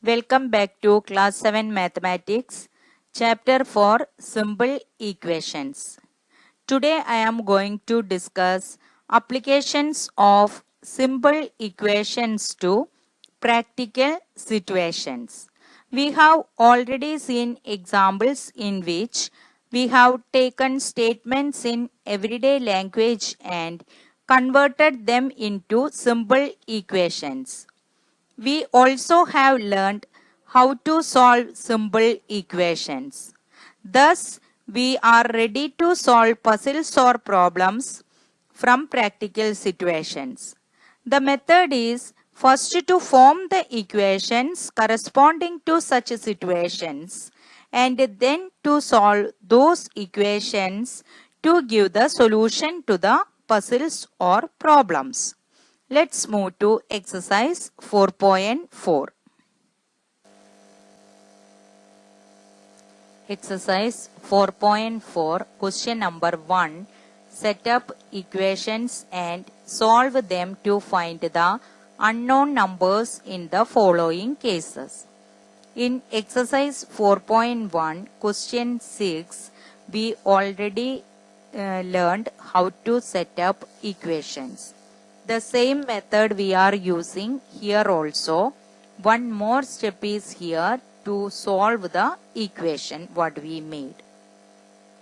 Welcome back to Class 7 Mathematics, Chapter 4 Simple Equations. Today I am going to discuss applications of simple equations to practical situations. We have already seen examples in which we have taken statements in everyday language and converted them into simple equations. We also have learned how to solve simple equations. Thus, we are ready to solve puzzles or problems from practical situations. The method is first to form the equations corresponding to such situations and then to solve those equations to give the solution to the puzzles or problems. Let's move to exercise 4.4. Exercise 4.4, question number 1. Set up equations and solve them to find the unknown numbers in the following cases. In exercise 4.1, question 6, we already learned how to set up equations. The same method we are using here also. One more step is here to solve the equation what we made.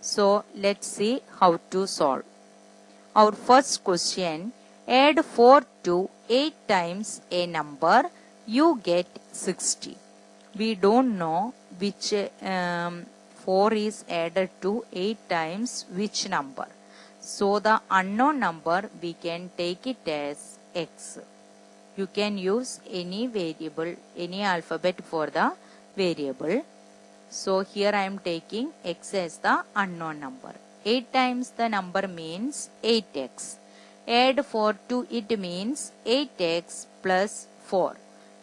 So let's see how to solve. Our first question, add 4 to 8 times a number, you get 60. We don't know which 4 is added to 8 times which number. So the unknown number we can take it as x. You can use any variable, any alphabet for the variable. So here I am taking x as the unknown number. 8 times the number means 8x. Add 4 to it means 8x plus 4.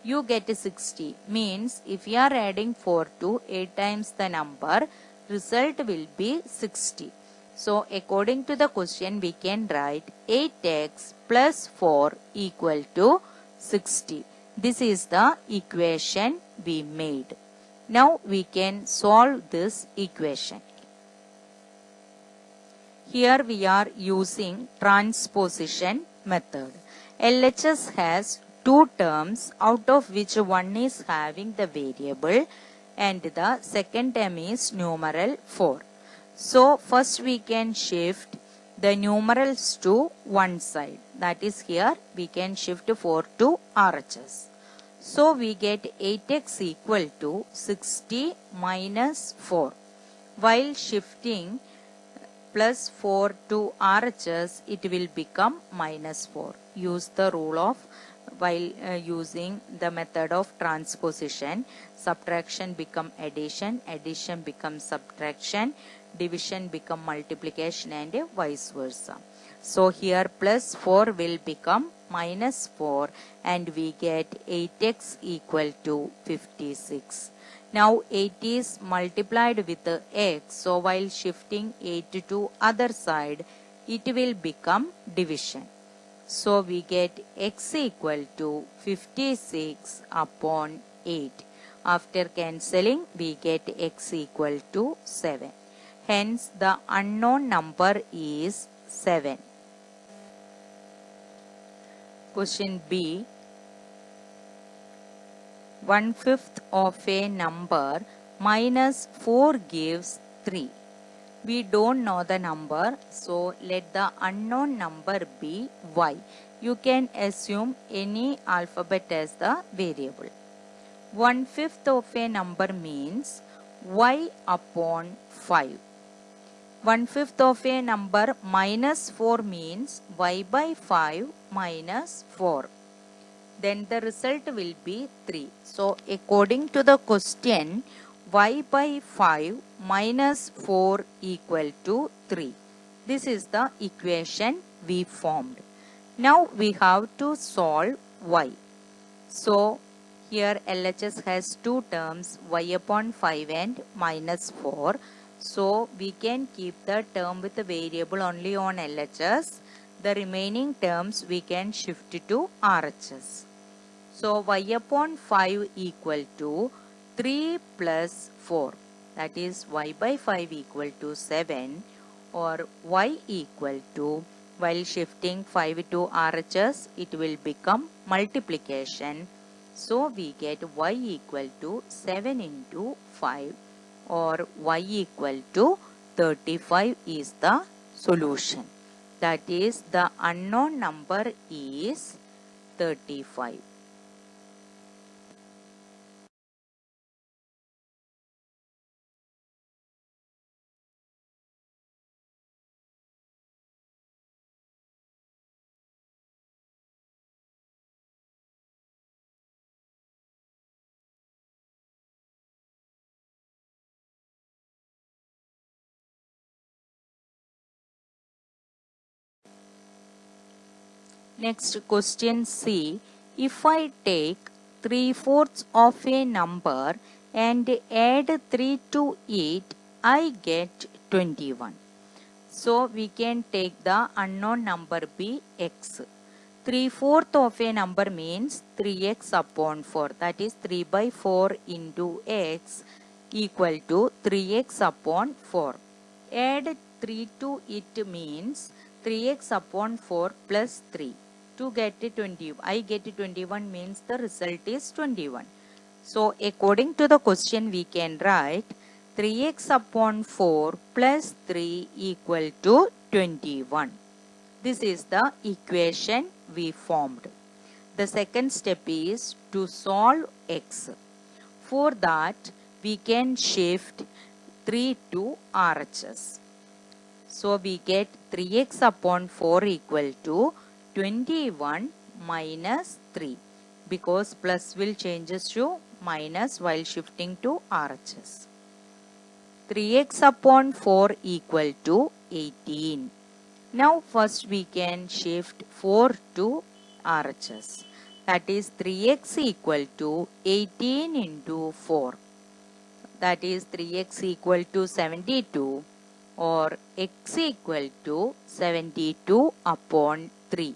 You get 60. Means if you are adding 4 to 8 times the number, result will be 60. So according to the question we can write 8x plus 4 equal to 60. This is the equation we made. Now we can solve this equation. Here we are using transposition method. LHS has two terms out of which one is having the variable and the second term is numeral 4. So first we can shift the numerals to one side. That is here we can shift 4 to RHS. So we get 8x equal to 60 minus 4. While shifting plus 4 to RHS, it will become minus 4. Use the rule of while using the method of transposition. Subtraction become addition, addition becomes subtraction, division become multiplication and vice versa. So here plus 4 will become minus 4 and we get 8x equal to 56. Now 8 is multiplied with x, so while shifting 8 to other side, it will become division. So we get x equal to 56 upon 8. After cancelling, we get x equal to 7. Hence the unknown number is 7. Question B. 1/5 of a number minus 4 gives 3. We don't know the number, so let the unknown number be y. You can assume any alphabet as the variable. 1/5 of a number means y upon 5. 1/5 of a number minus 4 means y by 5 minus 4. Then the result will be 3. So according to the question, y by 5 minus 4 equal to 3. This is the equation we formed. Now we have to solve y. So here LHS has two terms, y upon 5 and minus 4. So we can keep the term with the variable only on LHS. The remaining terms we can shift to RHS. So y upon 5 equal to 3 plus 4. That is y by 5 equal to 7, or y equal to, while shifting 5 to RHS, it will become multiplication. So we get y equal to 7 into 5, or y equal to 35 is the solution. That is, the unknown number is 35. Next question C. If I take 3/4 of a number and add 3 to it, I get 21. So we can take the unknown number be x. 3/4 of a number means 3x upon 4. That is 3 by 4 into x equal to 3x upon 4. Add 3 to it means 3x upon 4 plus 3. To get 20, I get 21 means the result is 21. So according to the question we can write 3x upon 4 plus 3 equal to 21. This is the equation we formed. The second step is to solve x. For that we can shift 3 to RHS. So we get 3x upon 4 equal to 21 minus 3, because plus will changes to minus while shifting to RHS. 3x upon 4 equal to 18. Now first we can shift 4 to RHS. That is 3x equal to 18 into 4. That is 3x equal to 72, or x equal to 72 upon 3.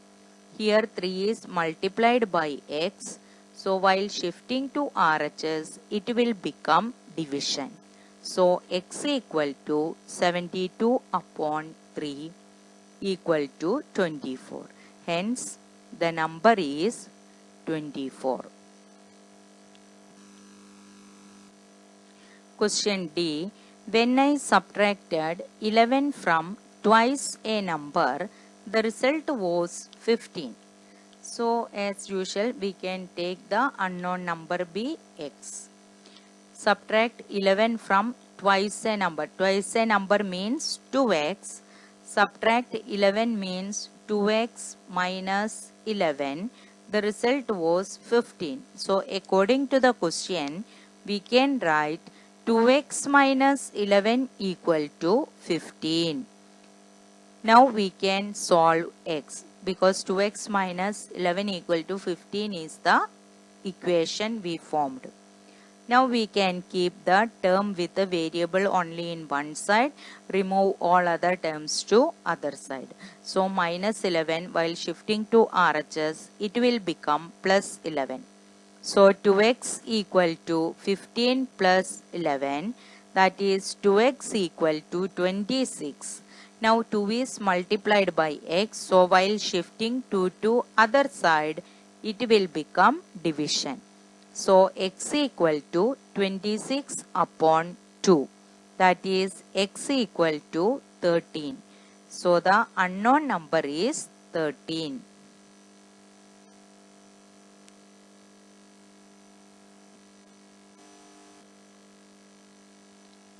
Here 3 is multiplied by x. So while shifting to RHS, it will become division. So x equal to 72 upon 3 equal to 24. Hence the number is 24. Question D. When I subtracted 11 from twice a number, the result was 15. So as usual we can take the unknown number be x. Subtract 11 from twice a number. Twice a number means 2x. Subtract 11 means 2x minus 11. The result was 15. So according to the question we can write 2x minus 11 equal to 15. Now we can solve x, because 2x minus 11 equal to 15 is the equation we formed. Now we can keep the term with the variable only in one side, remove all other terms to other side. So minus 11 while shifting to RHS, it will become plus 11. So 2x equal to 15 plus 11, that is 2x equal to 26. Now 2 is multiplied by x, so while shifting 2 to other side, it will become division. So x equal to 26 upon 2, that is x equal to 13. So the unknown number is 13.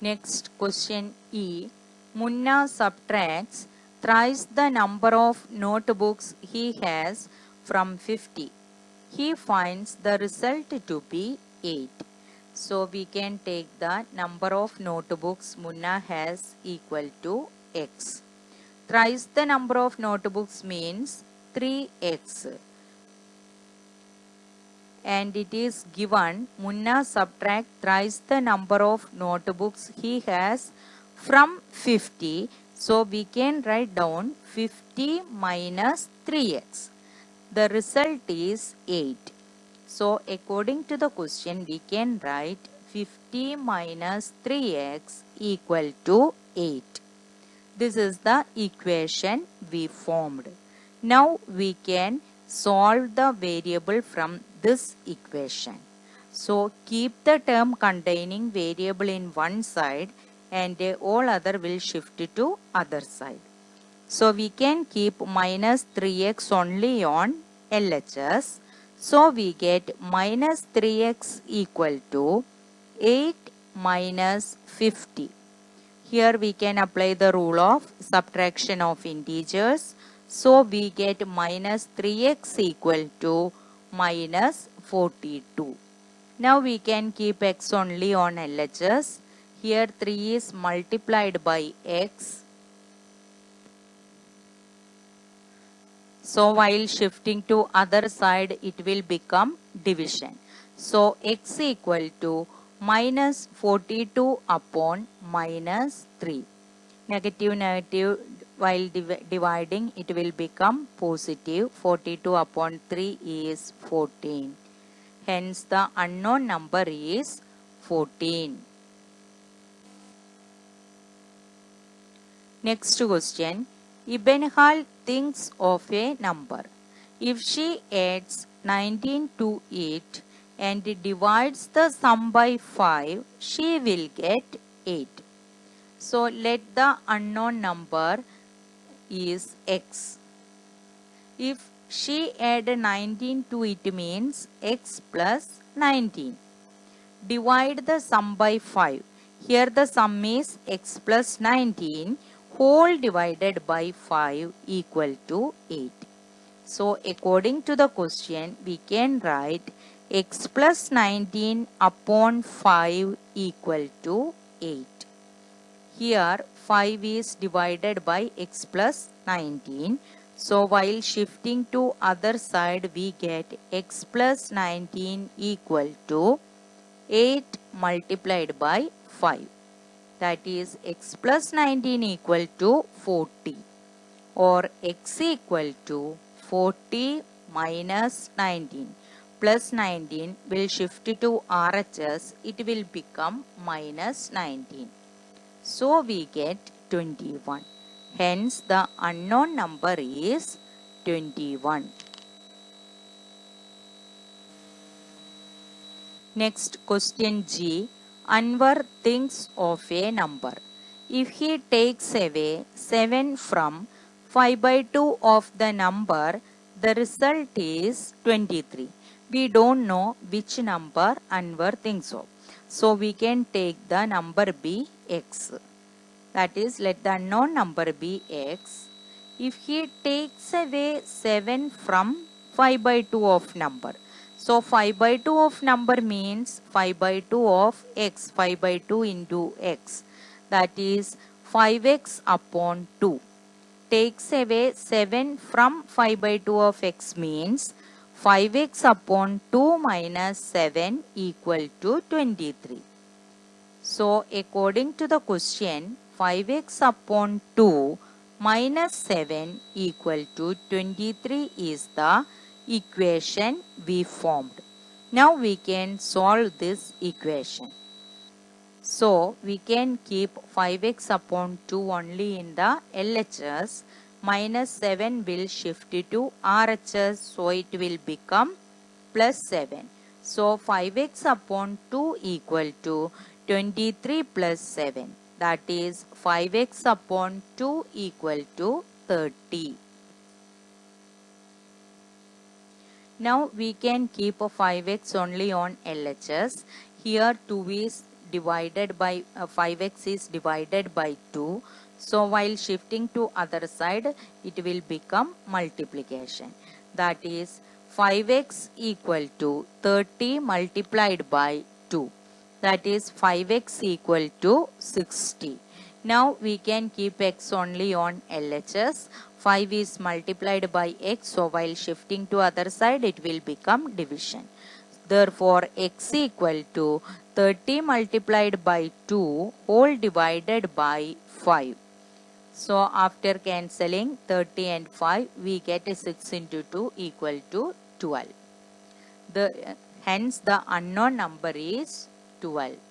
Next question E. Munna subtracts thrice the number of notebooks he has from 50. He finds the result to be 8. So we can take the number of notebooks Munna has equal to x. Thrice the number of notebooks means 3x. And it is given Munna subtract thrice the number of notebooks he has from 50. So we can write down 50 minus 3x. The result is 8. So according to the question, we can write 50 minus 3x equal to 8. This is the equation we formed. Now we can solve the variable from this equation. So keep the term containing variable in one side and all other will shift to other side. So we can keep minus 3x only on LHS. So we get minus 3x equal to 8 minus 50. Here we can apply the rule of subtraction of integers. So we get minus 3x equal to minus 42. Now we can keep x only on LHS. Here 3 is multiplied by x. So while shifting to other side, it will become division. So x equal to minus 42 upon minus 3. Negative negative while dividing, it will become positive. 42 upon 3 is 14. Hence the unknown number is 14. Next question. Ibn Hal thinks of a number. If she adds 19 to it and divides the sum by 5, she will get 8. So let the unknown number is x. If she add 19 to it means x plus 19. Divide the sum by 5. Here the sum is x plus 19 whole divided by 5 equal to 8. So according to the question, we can write x plus 19 upon 5 equal to 8. Here 5 is divided by x plus 19. So while shifting to other side, we get x plus 19 equal to 8 multiplied by 5. That is x plus 19 equal to 40, or x equal to 40 minus 19 plus 19 will shift to RHS, it will become minus 19. So we get 21. Hence the unknown number is 21. Next question G. Anwar thinks of a number. If he takes away 7 from 5 by 2 of the number, the result is 23. We don't know which number Anwar thinks of. So we can take the number be x. That is, let the unknown number be x. If he takes away 7 from 5 by 2 of number. So 5 by 2 of number means 5 by 2 of x, 5 by 2 into x. That is 5x upon 2. Takes away 7 from 5 by 2 of x means 5x upon 2 minus 7 equal to 23. So according to the question, 5x upon 2 minus 7 equal to 23 is the equation we formed. Now we can solve this equation. So we can keep 5x upon 2 only in the LHS. Minus 7 will shift to RHS, so it will become plus 7. So 5x upon 2 equal to 23 plus 7. That is 5x upon 2 equal to 30. Now we can keep a 5x only on LHS. Here 2 is divided by 5x is divided by 2. So while shifting to other side, it will become multiplication. That is 5x equal to 30 multiplied by 2. That is 5x equal to 60. Now we can keep x only on LHS. 5 is multiplied by x, so while shifting to other side, it will become division. Therefore, x equal to 30 multiplied by 2 whole divided by 5. So after cancelling 30 and 5, we get 6 into 2 equal to 12. Hence the unknown number is 12.